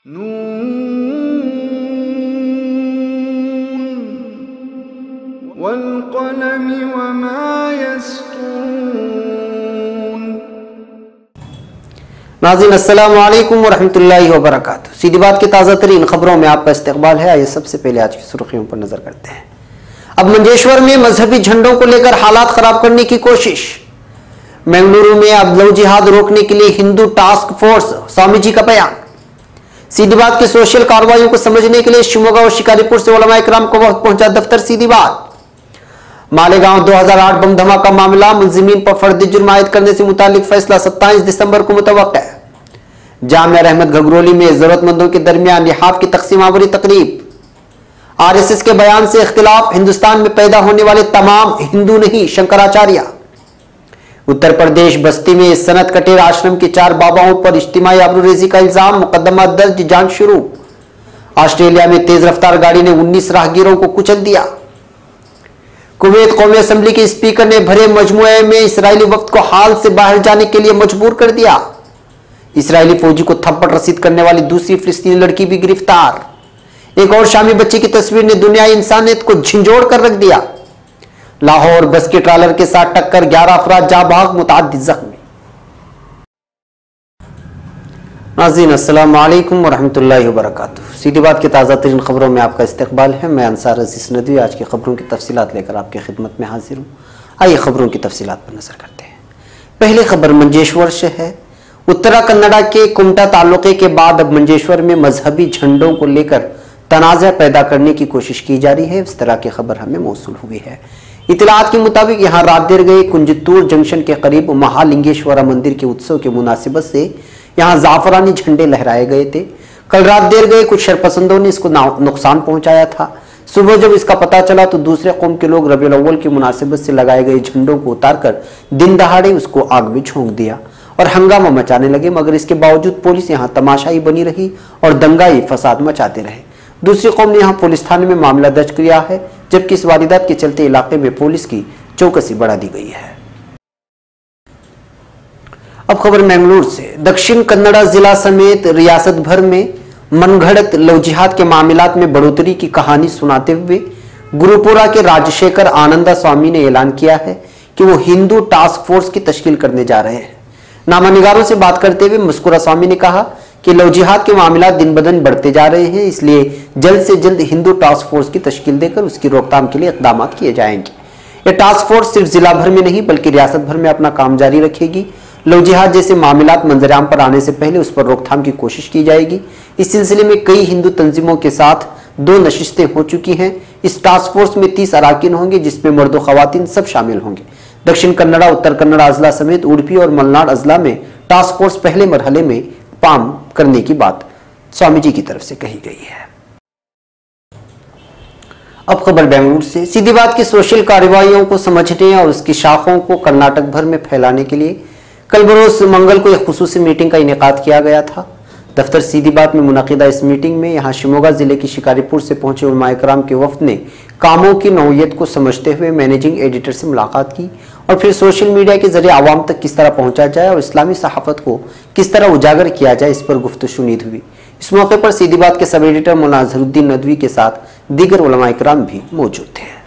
नून वल्क़लमि वमा यस्तून। नाज़रीन अस्सलामु अलैकुम वरहमतुल्लाहि वबरकातुहू। सीधी बात की ताज़ा तरीन खबरों में आपका इस्तकबाल है। आइए सबसे पहले आज की सुर्खियों पर नजर करते हैं। अब मंजेश्वर में मजहबी झंडों को लेकर हालात खराब करने की कोशिश। बेंगलुरु में अब लव जिहाद रोकने के लिए हिंदू टास्क फोर्स, स्वामी जी का बयान। सीधी बात की सोशल कार्रवाइयों को समझने के लिए शिमोगा और शिकारीपुर से उलमा इकराम को वक्त पहुंचा दफ्तर सीधी बात। मालेगांव 2008 बम धमाका मामला, मुलजिमीन पर फर्द जुर्म आयद करने से मुतालिक फैसला 27 दिसंबर को मुतवक्का है। जामिया रहमत घगरोली में जरूरतमंदों के दरमियान लिहाफ की तकसीम आवरी तकरीब। आरएसएस के बयान से इख्तिलाफ, हिंदुस्तान में पैदा होने वाले तमाम हिंदू नहीं, शंकराचार्य। उत्तर प्रदेश बस्ती में सनत कटेर आश्रम के 4 बाबाओं पर इज्तिमाई आबरूरेजी का इल्जाम, मुकदमा दर्ज, जांच शुरू। ऑस्ट्रेलिया में तेज रफ्तार गाड़ी ने 19 राहगीरों को कुचल दिया। कुवैत कौमी असेंबली के स्पीकर ने भरे मजमुए में इस्राएली वफ्द को हाल से बाहर जाने के लिए मजबूर कर दिया। इस्राएली फौजी को थप्पड़ रसीद करने वाली दूसरी फिलिस्तीनी लड़की भी गिरफ्तार। एक और शामी बच्चे की तस्वीर ने दुनियाई इंसानियत को झिंझोड़ कर रख दिया। लाहौर बस के ट्रालर के साथ टक्कर, 11 अफराद जाँ बहक, मुतअद्दिद जख्मी। नाज़रीन अस्सलामु अलैकुम वरहमतुल्लाहि वबरकातुहू। सीधी बात की ताज़ा तरीन खबरों में आपका इस्तकबाल है। मैं अंसार अजीज नदवी आज की खबरों की तफसीलात लेकर आपकी खिदमत में हाजिर हूँ। आइए खबरों की तफसीलात पर नजर करते हैं। पहली खबर मंजेश्वर से है। उत्तरा कन्नड़ा के कुमटा तालुके के बाद अब मंजेश्वर में मजहबी झंडों को लेकर तनाज़ा पैदा करने की कोशिश की जा रही है। इस तरह की खबर हमें मौसूल हुई है। इतलात के मुताबिक यहाँ रात देर गए कुंजतूर जंक्शन के करीब महालिंगेश्वरा मंदिर के उत्सव के मुनासिबत से यहाँ जाफरानी झंडे लहराए गए थे। कल रात देर गए कुछ शरपसंदों ने इसको नुकसान पहुंचाया था। सुबह जब इसका पता चला तो दूसरे कौम के लोग रबीउल अव्वल की मुनासिबत से लगाए गए झंडों को उतारकर दिन दहाड़े उसको आग में झोंक दिया और हंगामा मचाने लगे, मगर इसके बावजूद पुलिस यहाँ तमाशाई बनी रही और दंगाई फसाद मचाते रहे। दूसरी कौम ने यहाँ पुलिस थाने में मामला दर्ज किया है, जबकि इस वारदात के चलते इलाके में पुलिस की चौकसी बढ़ा दी गई है। अब खबर बेंगलुरु से। दक्षिण कन्नड़ा जिला समेत रियासत भर में मनगढ़ंत लव जिहाद के मामलात में बढ़ोतरी की कहानी सुनाते हुए गुरुपुरा के राजशेखर आनंदा स्वामी ने ऐलान किया है कि वो हिंदू टास्क फोर्स की तश्कील करने जा रहे हैं। नामानिगारों से बात करते हुए मुस्कुरा स्वामी ने कहा कि लव जिहाद के मामला दिन ब दिन बढ़ते जा रहे हैं, इसलिए जल्द से जल्द हिंदू टास्क फोर्स की तश्कील देकर उसकी रोकथाम के लिए इक़दाम किए जाएंगे। यह टास्क फोर्स सिर्फ जिला भर में नहीं बल्कि रियासत भर में अपना काम जारी रखेगी। लव जिहाद जैसे मामलात मंजरेआम पर आने से पहले उस पर रोकथाम की कोशिश की जाएगी। इस सिलसिले में कई हिंदू तंजीमों के साथ 2 नशिस्तें हो चुकी हैं। इस टास्क फोर्स में 30 अराकीन होंगे, जिसमें मर्द और खवातीन सब शामिल होंगे। दक्षिण कन्नड़ा, उत्तर कन्नड़ा अजला समेत उडुपी और मलनाड अजला में टास्क फोर्स पहले मरहले में काम करने की बात स्वामी जी की तरफ से कही गई है। अब खबर बेंगलुरु से। सीधी बात की सोशल कार्रवाइयों को समझने और उसकी शाखों को कर्नाटक भर में फैलाने के लिए कल बरोज मंगल को एक खुसूसी मीटिंग का इनेकाद किया गया था। दफ्तर सीधी बात में मुनक़िदा इस मीटिंग में यहाँ शिमोगा जिले की शिकारीपुर से पहुंचे उलमा इकराम के वफ्द ने कामों की नौयत को समझते हुए मैनेजिंग एडिटर से मुलाकात की और फिर सोशल मीडिया के जरिए आवाम तक किस तरह पहुंचा जाए और इस्लामी सहाफ़त को किस तरह उजागर किया जाए, इस पर गुफ्तशुनीद हुई। इस मौके पर सीधी बात के सब एडिटर मौलाना अजहरुद्दीन नदवी के साथ दीगर उलमा इकराम भी मौजूद थे।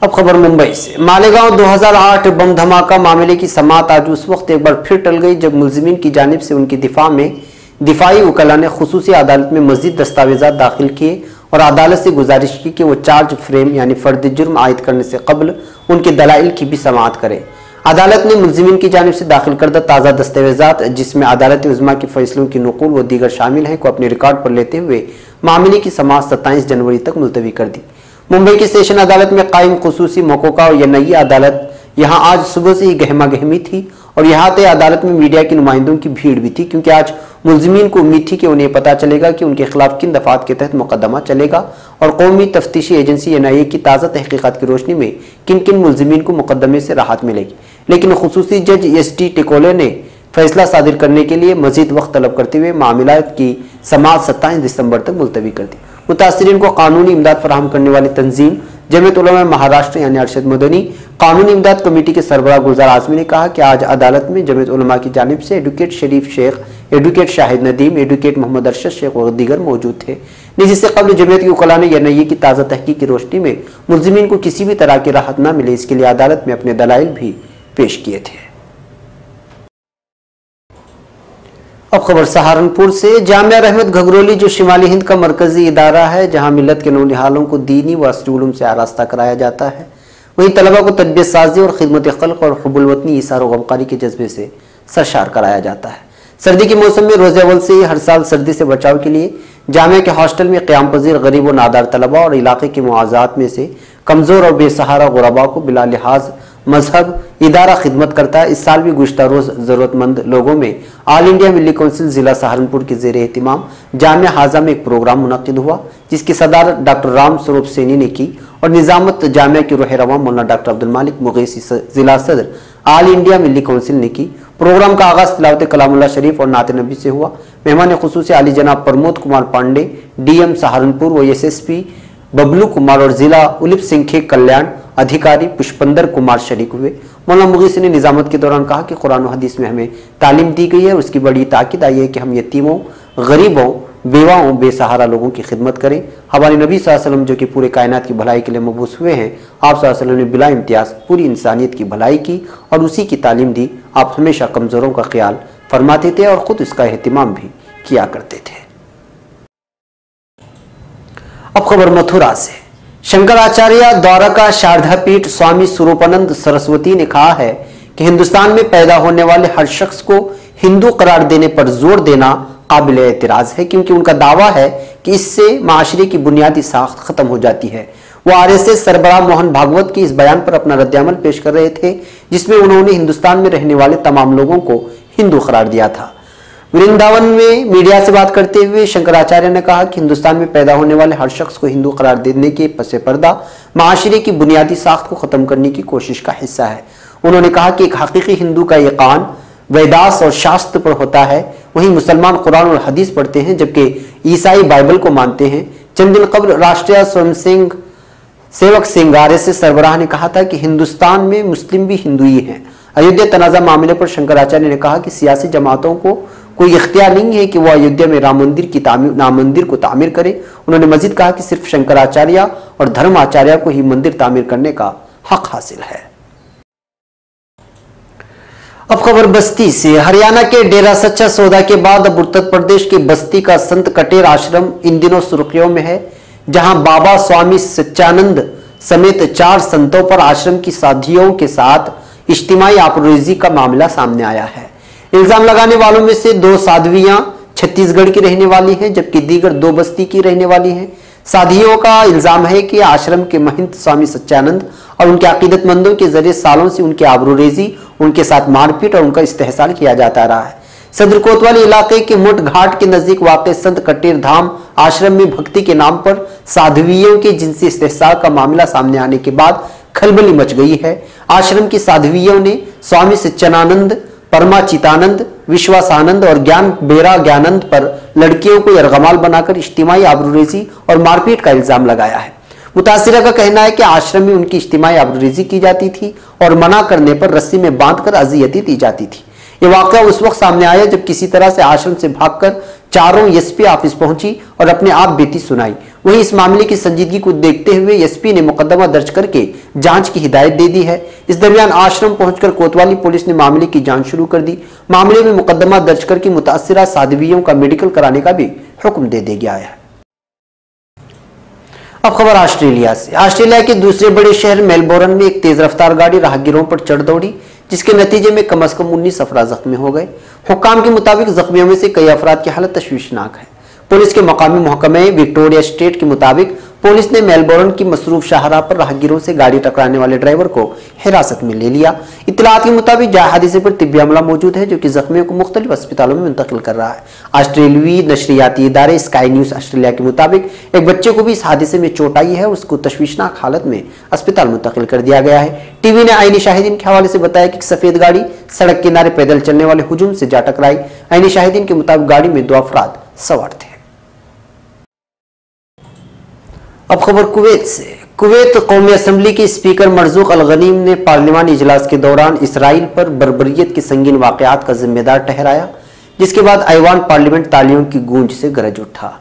अब खबर मुंबई से। मालेगांव 2008 बम धमाका मामले की समाअत आज उस वक्त एक बार फिर टल गई जब मुलजिमीन की जानिब से उनकी दिफा में दिफाई वकला ने खुसूसी अदालत में मजीद दस्तावेजात दाखिल किए और अदालत से गुजारिश की कि वो चार्ज फ्रेम यानी फर्द जुर्म आयद करने से कबल उनके दलाइल की भी समाअत करे। अदालत ने मुलजिमीन की जानिब से दाखिल करदा ताज़ा दस्तावेजात, जिसमें अदालत उज़्मा के फैसलों की नकुल व दीगर शामिल हैं, को अपने रिकॉर्ड पर लेते हुए मामले की समाअत 27 जनवरी तक मुलतवी कर दी। मुंबई की सेशन अदालत में कायम खुसूसी मौक़ा और नई अदालत यहाँ आज सुबह से ही गहमा गहमी थी और यहाँ तक अदालत में मीडिया के नुमाइंदों की भीड़ भी थी, क्योंकि आज मुलजिमीन को उम्मीद थी कि उन्हें पता चलेगा कि उनके खिलाफ किन दफात के तहत मुकदमा चलेगा और कौमी तफ्तीशी एजेंसी NIA की ताज़ा तहकीकात की रोशनी में किन किन मुलजिमीन को मुकदमे से राहत मिलेगी। लेकिन खुसूसी जज SD टिकोले ने फैसला सादिर करने के लिए मजीद वक्त तलब करते हुए मामला की समाअत 27 दिसंबर तक मुलतवी कर दी। मुतासिरीन को कानूनी इमदाद फराहम करने वाली तंजीम जमीयत उलमा महाराष्ट्र यानी अरशद मदनी कानूनी इमदाद कमेटी के सरबराह गुलजार आजमी ने कहा कि आज अदालत में जमीयत उलमा की जानिब से एडवोकेट शरीफ शेख, एडवोकेट शाहिद नदीम, एडवोकेट मोहम्मद अरशद शेख और दीगर मौजूद थे। जिससे कबल जमीयत की उकला ने एनआईए की ताज़ा तहकीक की रोशनी में मुल्जिमीन को किसी भी तरह की राहत न मिले, इसके लिए अदालत में अपने दलाइल भी पेश किए थे। अब खबर सहारनपुर से। जामिया रहमत घगरोली जो शिमाली हिंद का मरकजी इदारा है, जहां मिलत के नौनिहालों को दीनी व असली उलूम से आरास्ता कराया जाता है, वहीं तलबा को तरबियत साजी और खिदमत खल्क और हुब्बुल वतनी इसार व गमखारी के जज्बे से सरशार कराया जाता है। सर्दी के मौसम में रोज़े अव्वल से ही हर साल सर्दी से बचाव के लिए जामिया के हॉस्टल में क़याम पज़ीर गरीब व नादार तलबा और इलाके के मुआज़ात में से कमज़ोर और बेसहारा गुरबा को बिला लिहाज मजहब इदारा खिदमत करता है। इस साल भी गुज़श्ता रोज़ ज़रूरतमंद लोगों में ऑल इंडिया मिली कौंसिल ज़िला सहारनपुर के ज़ेर एहतिमाम जामिया हाजा में एक प्रोग्राम मुनक़िद हुआ, जिसकी सदारत डॉक्टर राम स्वरूप सैनी ने की और निज़ामत जामिया के रूह रवां मौलाना डॉक्टर अब्दुल मालिक मुगैसी ज़िला सदर ऑल इंडिया मिली कौंसिल ने की। प्रोग्राम का आगाज़ तिलावत कलामुल्लाह शरीफ और नात नबी से हुआ। मेहमान खुसूसी आली जनाब प्रमोद कुमार पांडे, डीएम सहारनपुर व एसएसपी बबलू कुमार और जिला उलिप सिंखे कल्याण अधिकारी पुष्पंदर कुमार शरीक हुए। मौलाना मुगीसी ने निजामत के दौरान कहा कि कुरान और हदीस में हमें तालीम दी गई है, उसकी बड़ी ताकीद आई है कि हम यतीमों, गरीबों, बेवाओं, बेसहारा लोगों की खिदमत करें। हमारे नबी सल्लल्लाहु अलैहि वसल्लम जो कि पूरे कायनात की भलाई के लिए मबूस हुए हैं, आप सल्लल्लाहु अलैहि वसल्लम ने बिला इम्तियाज पूरी इंसानियत की भलाई की और उसी की तालीम दी। आप हमेशा कमज़ोरों का ख्याल फरमाते थे और ख़ुद इसका एहतिमाम भी किया करते थे। अब खबर मथुरा से। शंकराचार्य द्वारका शारदा पीठ स्वामी स्वरूपानंद सरस्वती ने कहा है कि हिंदुस्तान में पैदा होने वाले हर शख्स को हिंदू करार देने पर जोर देना काबिल एतराज है, क्योंकि उनका दावा है कि इससे माशरे की बुनियादी साख्त खत्म हो जाती है। वो आरएसएस सरबराह मोहन भागवत के इस बयान पर अपना रद्दअमल पेश कर रहे थे, जिसमें उन्होंने हिंदुस्तान में रहने वाले तमाम लोगों को हिंदू करार दिया था। वृंदावन में मीडिया से बात करते हुए शंकराचार्य ने कहा कि हिंदुस्तान में पैदा होने वाले हर शख्स को हिंदू करार देने के पसे पर्दा माशरे की बुनियादी साख्त को खत्म करने की कोशिश का हिस्सा है। उन्होंने कहा कि एक हकीकी हिंदू का यकान वेदास और शास्त्र पर होता है, वहीं मुसलमान कुरान और हदीस पढ़ते हैं, जबकि ईसाई बाइबल को मानते हैं। चंद दिन कबल राष्ट्रीय स्वयं सेवक संघ आरएसएस सरबराह ने कहा था कि हिंदुस्तान में मुस्लिम भी हिंदू ही हैं। अयोध्या तनाज़ा मामले पर शंकराचार्य ने कहा कि सियासी जमातों को कोई इख्तियार नहीं है कि वह अयोध्या में राम मंदिर को तामीर करे। उन्होंने मजीद कहा कि सिर्फ शंकराचार्य और धर्माचार्य को ही मंदिर तामीर करने का हक हासिल है। अब खबर बस्ती से। हरियाणा के डेरा सच्चा सौदा के बाद अब उत्तर प्रदेश के बस्ती का संत कटेर आश्रम इन दिनों सुर्खियों में है, जहां बाबा स्वामी सच्चानंद समेत 4 संतों पर आश्रम की साधियों के साथ इज्तिमाई आबरूरेज़ी का मामला सामने आया है। इल्जाम लगाने वालों में से 2 साध्वियां छत्तीसगढ़ की रहने वाली हैं, जबकि दीगर 2 बस्ती की रहने वाली हैं। साधियों का इल्जाम है कि आश्रम के महंत स्वामी सच्चानंद और उनके अकीदतमंदों के जरिए सालों से उनकी आबरूरेज़ी, उनके साथ मारपीट और उनका इस्तेहसाल किया जाता रहा है। सदर कोतवाली इलाके के मुठ घाट के नजदीक वाक़ संत कटेर धाम आश्रम में भक्ति के नाम पर साध्वियों के जिनसी इस्तेहसाल का मामला सामने आने के बाद खलबली मच गई है। आश्रम की साध्वियों ने स्वामी सच्चिदानंद, परमाचितानंद, विश्वासानंद और ज्ञान बेरा ज्ञानंद पर लड़कियों को यरगमाल बनाकर इज्तिमाई आबरूरेज़ी और मारपीट का इल्जाम लगाया है। मुतासिरा का कहना है कि आश्रम में उनकी इज्तिमाई आबरूरेज़ी की जाती थी और मना करने पर रस्सी में बांधकर अजियती दी जाती थी। यह वाक़या उस वक्त सामने आया जब किसी तरह से आश्रम से भागकर चारों एसपी ऑफिस पहुंची और अपने आप बीती सुनाई। वहीं इस मामले की संजीदगी को देखते हुए एसपी ने मुकदमा दर्ज करके जांच की हिदायत दे दी है। इस दरमियान आश्रम पहुंचकर कोतवाली पुलिस ने मामले की जांच शुरू कर दी। मामले में मुकदमा दर्ज करके मुतासिरा साध्वियों का मेडिकल कराने का भी हुक्म दे दिया गया है। अब खबर ऑस्ट्रेलिया से। ऑस्ट्रेलिया के दूसरे बड़े शहर मेलबोर्न में एक तेज रफ्तार गाड़ी राहगीरों पर चढ़ दौड़ी, जिसके नतीजे में कम से कम 19 अफराद जख्मी हो गए। हुक्काम के मुताबिक जख्मियों में से कई अफराद की हालत तशवीशनाक है। पुलिस के मकामी महकमे विक्टोरिया स्टेट के मुताबिक पुलिस ने मेलबोर्न की मसरूफ शाहराह पर राहगीरों से गाड़ी टकराने वाले ड्राइवर को हिरासत में ले लिया। इत्तलात के मुताबिक जाए हादसे पर तिब्बी अमला मौजूद है, जो कि जख्मियों को मुख्तलिफ अस्पतालों में मुंतकिल कर रहा है। ऑस्ट्रेलियाई नशरियाती इदारे स्काई न्यूज ऑस्ट्रेलिया के मुताबिक एक बच्चे को भी इस हादसे में चोट आई है, उसको तशवीशनाक हालत में अस्पताल मुंतकिल कर दिया गया है। टीवी ने आईनी शाहिदीन के हवाले से बताया कि सफेद गाड़ी सड़क किनारे पैदल चलने वाले हुजूम से जा टकराई। आईनी शाहिदीन के मुताबिक गाड़ी में 2 अफराद सवार थे। अब खबर कुवैत से। कुवैत कौमी असम्बली के स्पीकर मरज़ूक अल-गनीम ने पार्लिमानी इजलास के दौरान इसराइल पर बर्बरियत के संगीन वाक़यात का जिम्मेदार ठहराया, जिसके बाद ऐवान पार्लियामेंट तालियों की गूंज से गरज उठा,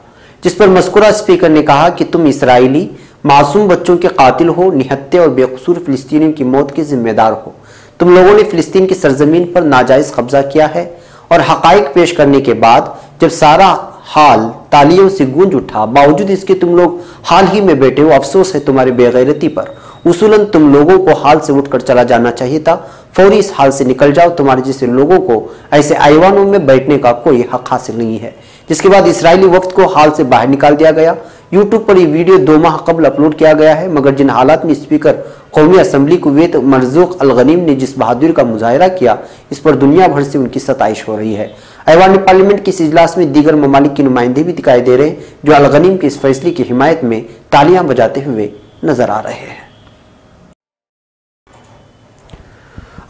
जिस पर मज़कूरा स्पीकर ने कहा कि तुम इसराइली मासूम बच्चों के कातिल हो, निहत्थे और बेकसूर फिलिस्तीनियों की मौत के जिम्मेदार हो। तुम लोगों ने फिलिस्तीन की सरजमीन पर नाजायज कब्जा किया है और हक़ाइक़ पेश करने के बाद जब सारा हाल तालियों से गूंज उठा, बावजूद इसके तुम लोग हाल ही में बैठे हो। अफसोस है तुम्हारी बेगैरती पर। उसूलन तुम लोगों को हाल से उठकर चला जाना चाहिए था। फौरी इस हाल से निकल जाओ। तुम्हारे जैसे लोगों को ऐसे ऐवानों में बैठने का कोई हक हासिल नहीं है। जिसके बाद इसराइली वफ्द को हाल से बाहर निकाल दिया गया। यूट्यूब पर यह वीडियो 2 माह कबल अपलोड किया गया है, मगर जिन हालात में स्पीकर कौमी असम्बली कुवैत मरज़ूक अल-गनीम ने जिस बहादुरी का मुजाहरा किया, इस पर दुनिया भर से उनकी सताइश हो रही है। ऐवान पार्लियामेंट के इस इजलास में दीगर ममालिक के नुमाइंदे भी दिखाई दे रहे हैं, जो अल-गनीम के इस फैसले की हिमायत में तालियां बजाते हुए नजर आ रहे हैं।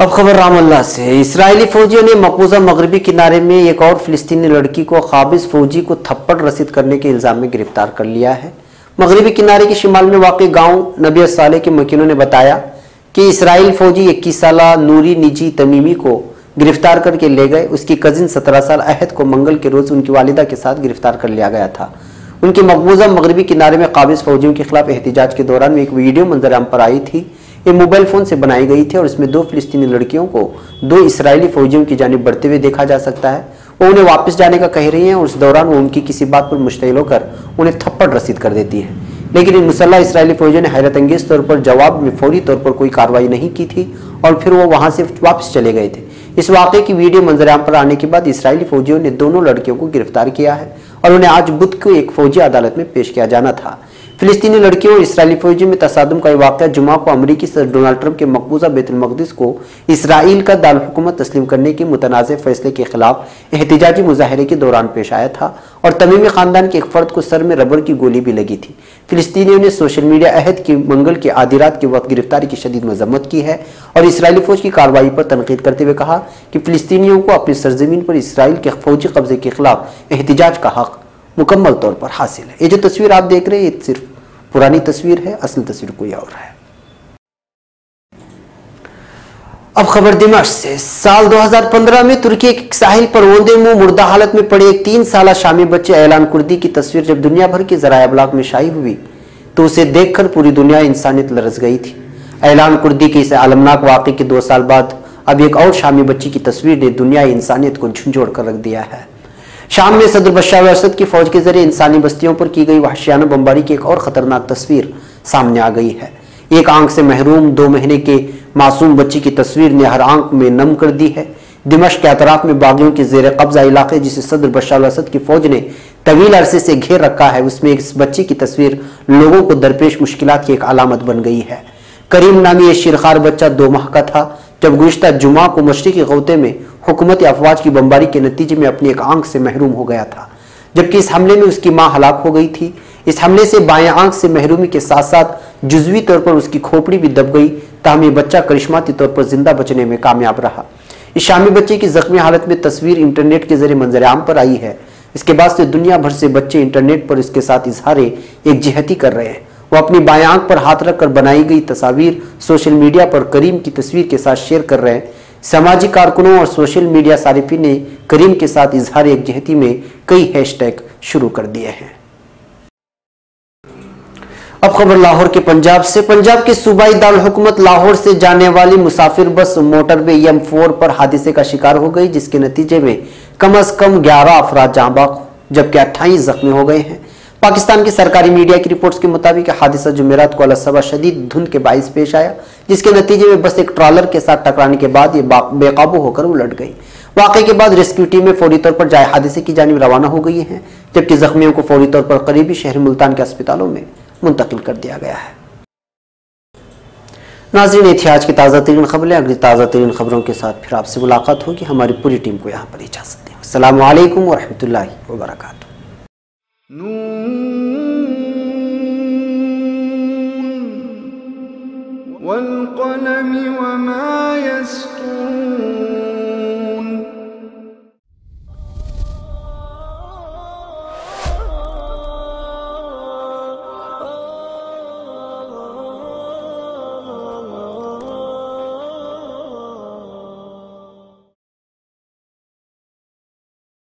अब खबर रामल्ला से। इसराइली फौजियों ने मकबूजा मगरबी किनारे में एक और फिलिस्तीनी लड़की को काबिज फौजी को थप्पड़ रसीद करने के इल्जाम में गिरफ्तार कर लिया है। मगरबी किनारे के शिमाल में वाक़ गांव नबी साले के मकीनों ने बताया कि इसराइल फौजी 21 साला नूरी निजी तमीमी को गिरफ्तार करके ले गए। उसकी कजिन 17 साल अहद को मंगल के रोज उनकी वालिदा के साथ गिरफ्तार कर लिया गया था। उनके मकबूजा मगरबी किनारे में काबिज फौजियों के खिलाफ एहतिजाज के दौरान में एक वीडियो मंजर-आम पर आई थी। ये मोबाइल फोन से बनाई गई थी और इसमें 2 फिलिस्तीनी लड़कियों को 2 इसराइली फौजियों की जानिब बढ़ते हुए देखा जा सकता है। वो उन्हें वापस जाने का कह रही हैं और उस दौरान वो उनकी किसी बात पर मुश्तइल होकर उन्हें थप्पड़ रसीद कर देती है। लेकिन इन मुसल्लह इसराइली फौजियों ने हैरत अंगेज तौर पर जवाब में फौरी तौर पर कोई कार्रवाई नहीं की थी और फिर वो वहां से वापस चले गए थे। इस वाक़े की वीडियो मंजर-आम पर आने के बाद इसराइली फौजियों ने दोनों लड़कियों को गिरफ्तार किया है और उन्हें आज बुध को एक फौजी अदालत में पेश किया जाना था। फिलिस्तीनी लड़कियों और इसराइली फौजियों में तसादुम का वाक़या जुमा को अमरीकी सदर डोनाल्ड ट्रंप के मकबूजा बैतुल मक़दिस को इसराइल का दारुल हुकूमत तस्लीम करने के मुतनाज़ फैसले के खिलाफ एहतिजाजी मुजाहरे के दौरान पेश आया था और तमीमी खानदान के एक फर्द को सर में रबड़ की गोली भी लगी थी। फिलिस्तीनियों ने सोशल मीडिया अहद की मंगल की आधी रात के वक्त गिरफ्तारी की शदीद मजम्मत की है और इसराइली फौज की कार्रवाई पर तनकीद करते हुए कहा कि फिलिस्तीनियों को अपनी सरजमीन पर इसराइल के फौजी कब्जे के खिलाफ एहतिजाज का हक मुकम्मल तौर पर हासिल है। ये जो तस्वीर आप देख रहे हैं, ये सिर्फ पुरानी तस्वीर है, असल तस्वीर कोई और है। अब खबर दिमाग से। साल 2015 में तुर्की के साहिल पर ओंधे मुंह मुर्दा हालत में पड़े एक 3 साला शामी बच्चे ऐलान कुर्दी की तस्वीर जब दुनिया भर के ज़राए अबलाग में शाई हुई तो उसे देखकर पूरी दुनिया इंसानियत लरज़ गई थी। ऐलान कुर्दी के इस अलमनाक वाक़े के 2 साल बाद अब एक और शामी बच्ची की तस्वीर ने दुनिया इंसानियत को झंझोड़ कर रख दिया है। शाम में सदर बशर असद की फौज के जरिए इंसानी बस्तियों पर की गई वहशियाना बमबारी की एक और खतरनाक तस्वीर सामने आ गई है। एक आंख से महरूम 2 महीने के मासूम बच्ची की तस्वीर ने हर आंख में नम कर दी है। दिमश्क के अतराफ में बागियों के जेर कब्जा इलाके जिसे सदर बशर असद की फौज ने तवील अरसे से घेर रखा है, उसमें इस बच्ची की तस्वीर लोगों को दरपेश मुश्किलात की एक अलामत बन गई है। करीम नामी ये शिरखार बच्चा 2 माह का था जब गुज़िश्ता जुमा को मशरिकी गौते में हुकूमती अफवाज की बमबारी के नतीजे में अपनी एक आंख से महरूम हो गया था, जबकि इस हमले में उसकी मां हलाक हो गई थी। इस हमले से बाएं आंख से महरूमी के साथ साथ जुज़वी तौर पर उसकी खोपड़ी भी दब गई, ताहम ये बच्चा करिश्माती तौर पर जिंदा बचने में कामयाब रहा। इस शामी बच्चे की जख्मी हालत में तस्वीर इंटरनेट के जरिए मंजर-आम पर आई है। इसके बाद से दुनिया भर से बच्चे इंटरनेट पर इसके साथ इजहार एकजिहती कर रहे हैं। वो अपनी बाएं आंख पर हाथ रखकर बनाई गई तस्वीर सोशल मीडिया पर करीम की तस्वीर के साथ शेयर कर रहे हैं। सामाजिक कारकुनों और सोशल मीडिया सारिफिन ने करीम के साथ इजहार एकजिहती में कई हैशटैग शुरू कर दिए हैं। अब खबर लाहौर के पंजाब से। पंजाब के सूबाई दारुल हुकूमत लाहौर से जाने वाली मुसाफिर बस मोटरवे M4 पर हादसे का शिकार हो गई, जिसके नतीजे में कम से कम 11 अफराद जाँ बाग जबकि 28 जख्मी हो गए हैं। पाकिस्तान की सरकारी मीडिया की रिपोर्ट्स के मुताबिक हादसा जुमेरात को अलसबा शदीद धुंध के बाइस पेश आया, जिसके नतीजे में बस एक ट्रॉलर के साथ टकराने के बाद ये बेकाबू होकर उलट गई। वाक़े के बाद रेस्क्यू टीमें फौरी तौर पर जाए हादसे की जानिब रवाना हो गई हैं, जबकि जख्मियों को फौरी तौर पर करीबी शहर मुल्तान के अस्पतालों में मुंतकिल कर दिया गया है। नाज़रीन, ये थी आज की ताज़ा तरीन खबरें। अगली ताज़ा तरीन खबरों के साथ फिर आपसे मुलाकात होगी। हमारी पूरी टीम को यहाँ पर इजाज़त दें। अस्सलामु अलैकुम व रहमतुल्लाहि व बरकातुहू। वल क़लम वमा